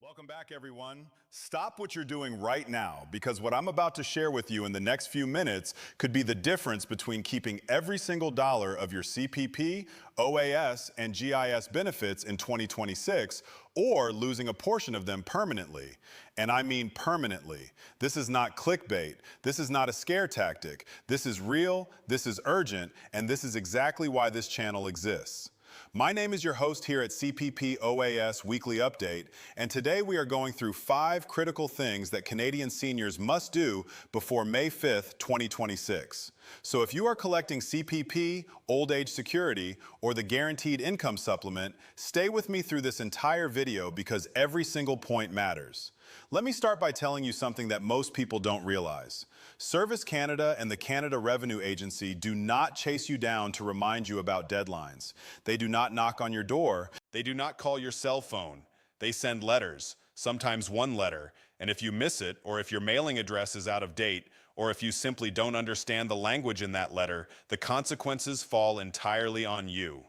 Welcome back, everyone. Stop what you're doing right now, because what I'm about to share with you in the next few minutes could be the difference between keeping every single dollar of your CPP, OAS, and GIS benefits in 2026 or losing a portion of them permanently. And I mean permanently. This is not clickbait. This is not a scare tactic. This is real, this is urgent, and this is exactly why this channel exists. My name is your host here at CPP OAS Weekly Update, and today we are going through 5 critical things that Canadian seniors must do before May 5th, 2026. So if you are collecting CPP, Old Age Security, or the Guaranteed Income Supplement, stay with me through this entire video because every single point matters. Let me start by telling you something that most people don't realize. Service Canada and the Canada Revenue Agency do not chase you down to remind you about deadlines. They do not knock on your door. They do not call your cell phone. They send letters, sometimes one letter, and if you miss it, or if your mailing address is out of date, or if you simply don't understand the language in that letter, the consequences fall entirely on you.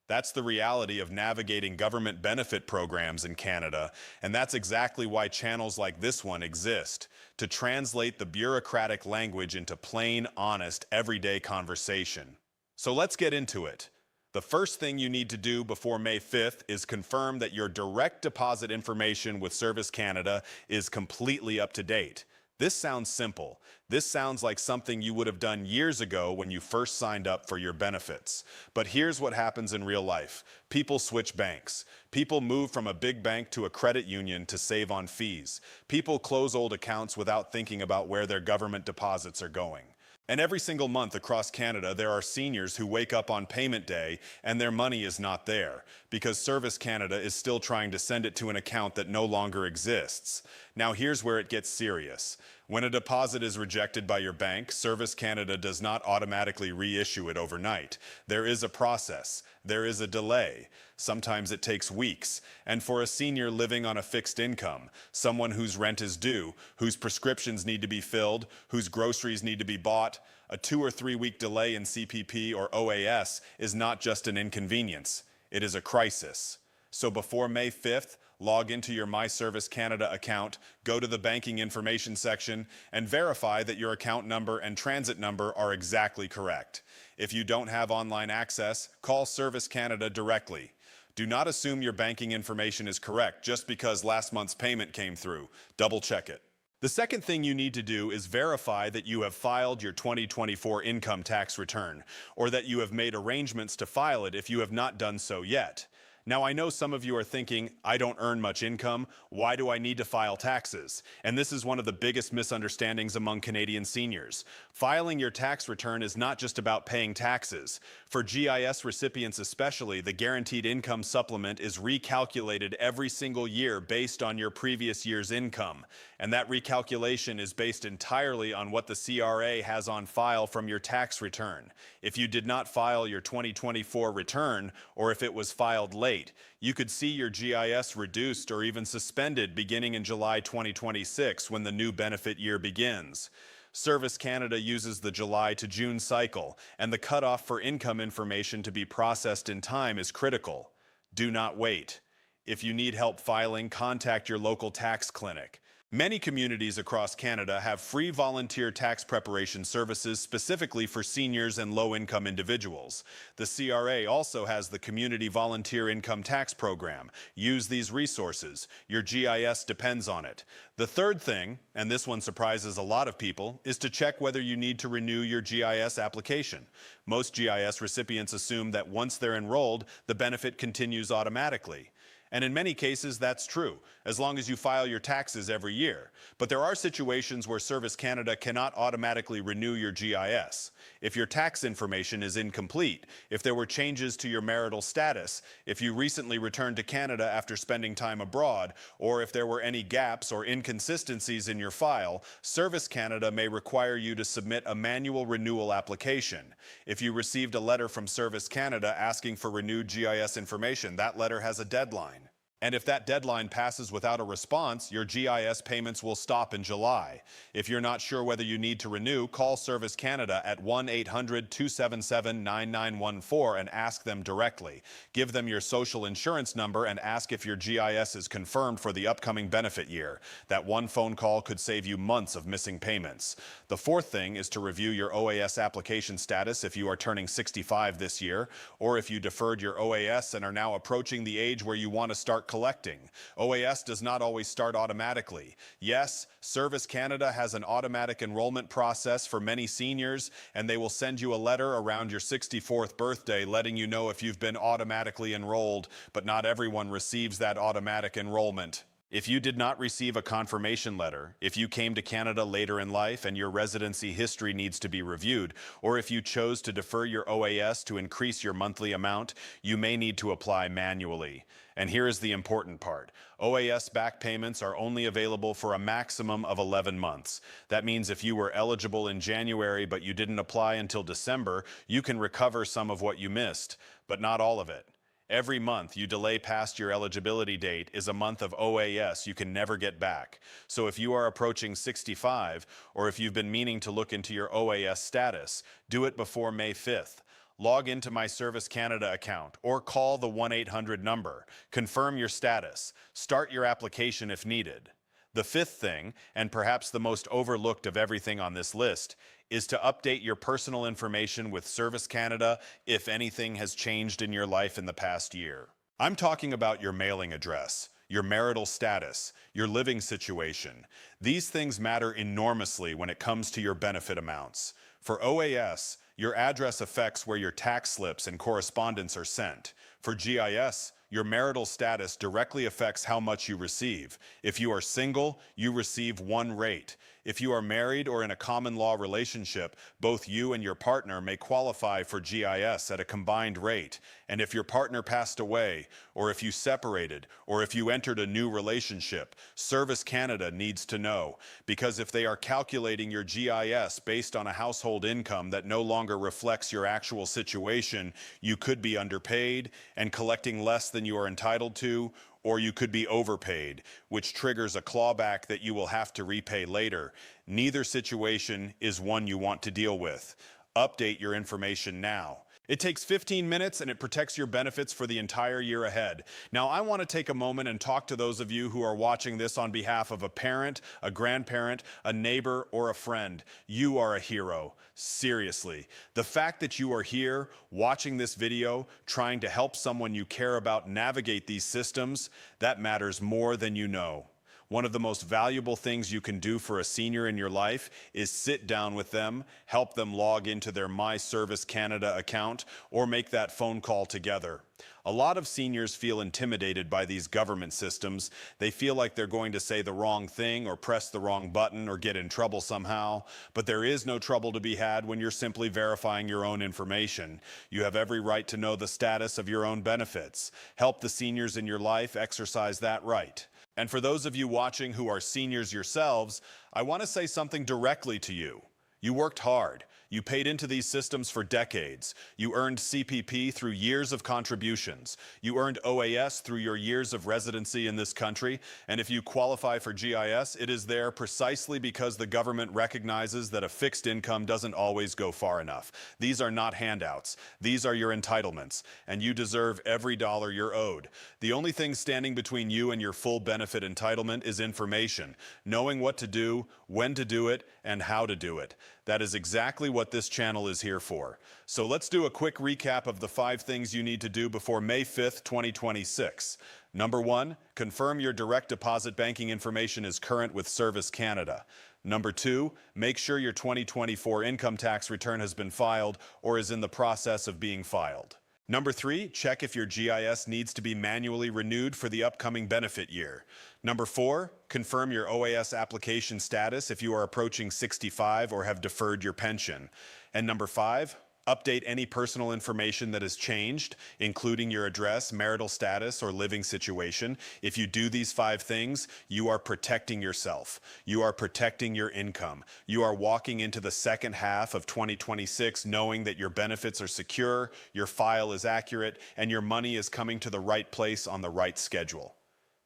That's the reality of navigating government benefit programs in Canada, and that's exactly why channels like this one exist, to translate the bureaucratic language into plain, honest, everyday conversation. So let's get into it. The first thing you need to do before May 5th is confirm that your direct deposit information with Service Canada is completely up to date. This sounds simple. This sounds like something you would have done years ago when you first signed up for your benefits. But here's what happens in real life. People switch banks. People move from a big bank to a credit union to save on fees. People close old accounts without thinking about where their government deposits are going. And every single month across Canada, there are seniors who wake up on payment day and their money is not there because Service Canada is still trying to send it to an account that no longer exists. Now here's where it gets serious. When a deposit is rejected by your bank, Service Canada does not automatically reissue it overnight. There is a process. There is a delay. Sometimes it takes weeks. And for a senior living on a fixed income, someone whose rent is due, whose prescriptions need to be filled, whose groceries need to be bought, a 2 or 3 week delay in CPP or OAS is not just an inconvenience. It is a crisis. So before May 5th, log into your My Service Canada account, go to the banking information section, and verify that your account number and transit number are exactly correct. If you don't have online access, call Service Canada directly. Do not assume your banking information is correct just because last month's payment came through. Double check it. The second thing you need to do is verify that you have filed your 2024 income tax return, or that you have made arrangements to file it if you have not done so yet. Now, I know some of you are thinking, I don't earn much income, why do I need to file taxes? And this is one of the biggest misunderstandings among Canadian seniors. Filing your tax return is not just about paying taxes. For GIS recipients especially, the Guaranteed Income Supplement is recalculated every single year based on your previous year's income. And that recalculation is based entirely on what the CRA has on file from your tax return. If you did not file your 2024 return, or if it was filed late, you could see your GIS reduced or even suspended beginning in July 2026 when the new benefit year begins. Service Canada uses the July to June cycle, and the cutoff for income information to be processed in time is critical. Do not wait. If you need help filing, contact your local tax clinic. Many communities across Canada have free volunteer tax preparation services specifically for seniors and low-income individuals. The CRA also has the Community Volunteer Income Tax Program. Use these resources. Your GIS depends on it. The third thing, and this one surprises a lot of people, is to check whether you need to renew your GIS application. Most GIS recipients assume that once they're enrolled, the benefit continues automatically. And in many cases, that's true, as long as you file your taxes every year. But there are situations where Service Canada cannot automatically renew your GIS. If your tax information is incomplete, if there were changes to your marital status, if you recently returned to Canada after spending time abroad, or if there were any gaps or inconsistencies in your file, Service Canada may require you to submit a manual renewal application. If you received a letter from Service Canada asking for renewed GIS information, that letter has a deadline. And if that deadline passes without a response, your GIS payments will stop in July. If you're not sure whether you need to renew, call Service Canada at 1-800-277-9914 and ask them directly. Give them your social insurance number and ask if your GIS is confirmed for the upcoming benefit year. That one phone call could save you months of missing payments. The fourth thing is to review your OAS application status if you are turning 65 this year, or if you deferred your OAS and are now approaching the age where you want to start collecting. OAS does not always start automatically. Yes, Service Canada has an automatic enrollment process for many seniors, and they will send you a letter around your 64th birthday letting you know if you've been automatically enrolled, but not everyone receives that automatic enrollment. If you did not receive a confirmation letter, if you came to Canada later in life and your residency history needs to be reviewed, or if you chose to defer your OAS to increase your monthly amount, you may need to apply manually. And here is the important part. OAS back payments are only available for a maximum of 11 months. That means if you were eligible in January but you didn't apply until December, you can recover some of what you missed, but not all of it. Every month you delay past your eligibility date is a month of OAS you can never get back. So if you are approaching 65, or if you've been meaning to look into your OAS status, do it before May 5th. Log into my Service Canada account or call the 1-800 number. Confirm your status. Start your application if needed. The fifth thing, and perhaps the most overlooked of everything on this list, is to update your personal information with Service Canada if anything has changed in your life in the past year. I'm talking about your mailing address, your marital status, your living situation. These things matter enormously when it comes to your benefit amounts. For OAS, your address affects where your tax slips and correspondence are sent. For GIS, your marital status directly affects how much you receive. If you are single, you receive one rate. If you are married or in a common law relationship, both you and your partner may qualify for GIS at a combined rate. And if your partner passed away, or if you separated, or if you entered a new relationship, Service Canada needs to know. Because if they are calculating your GIS based on a household income that no longer reflects your actual situation, you could be underpaid and collecting less than you are entitled to, or you could be overpaid, which triggers a clawback that you will have to repay later. Neither situation is one you want to deal with. Update your information now. It takes 15 minutes and it protects your benefits for the entire year ahead. Now, I want to take a moment and talk to those of you who are watching this on behalf of a parent, a grandparent, a neighbor, or a friend. You are a hero. Seriously. The fact that you are here watching this video, trying to help someone you care about navigate these systems, that matters more than you know. One of the most valuable things you can do for a senior in your life is sit down with them, help them log into their My Service Canada account, or make that phone call together. A lot of seniors feel intimidated by these government systems. They feel like they're going to say the wrong thing or press the wrong button or get in trouble somehow. But there is no trouble to be had when you're simply verifying your own information. You have every right to know the status of your own benefits. Help the seniors in your life exercise that right. And for those of you watching who are seniors yourselves, I want to say something directly to you. You worked hard. You paid into these systems for decades. You earned CPP through years of contributions. You earned OAS through your years of residency in this country. And if you qualify for GIS, it is there precisely because the government recognizes that a fixed income doesn't always go far enough. These are not handouts. These are your entitlements, and you deserve every dollar you're owed. The only thing standing between you and your full benefit entitlement is information, knowing what to do, when to do it, and how to do it. That is exactly what this channel is here for. So let's do a quick recap of the 5 things you need to do before May 5th, 2026. Number 1, confirm your direct deposit banking information is current with Service Canada. Number 2, make sure your 2024 income tax return has been filed or is in the process of being filed. Number 3, check if your GIS needs to be manually renewed for the upcoming benefit year. Number 4, confirm your OAS application status if you are approaching 65 or have deferred your pension. And number 5, update any personal information that has changed, including your address, marital status, or living situation. If you do these 5 things, you are protecting yourself. You are protecting your income. You are walking into the second half of 2026 knowing that your benefits are secure, your file is accurate, and your money is coming to the right place on the right schedule.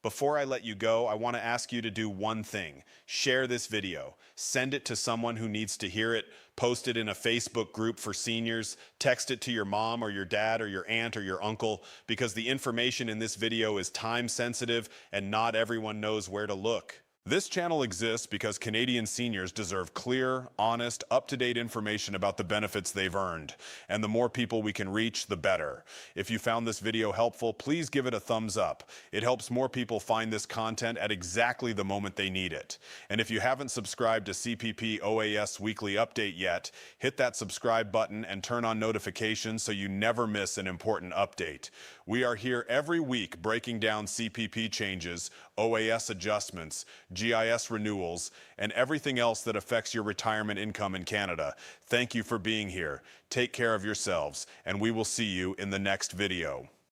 Before I let you go, I want to ask you to do one thing. Share this video. Send it to someone who needs to hear it. Post it in a Facebook group for seniors. Text it to your mom or your dad or your aunt or your uncle, because the information in this video is time sensitive and not everyone knows where to look. This channel exists because Canadian seniors deserve clear, honest, up-to-date information about the benefits they've earned. And the more people we can reach, the better. If you found this video helpful, please give it a thumbs up. It helps more people find this content at exactly the moment they need it. And if you haven't subscribed to CPP OAS Weekly Update yet, hit that subscribe button and turn on notifications so you never miss an important update. We are here every week breaking down CPP changes, OAS adjustments, GIS renewals, and everything else that affects your retirement income in Canada. Thank you for being here. Take care of yourselves, and we will see you in the next video.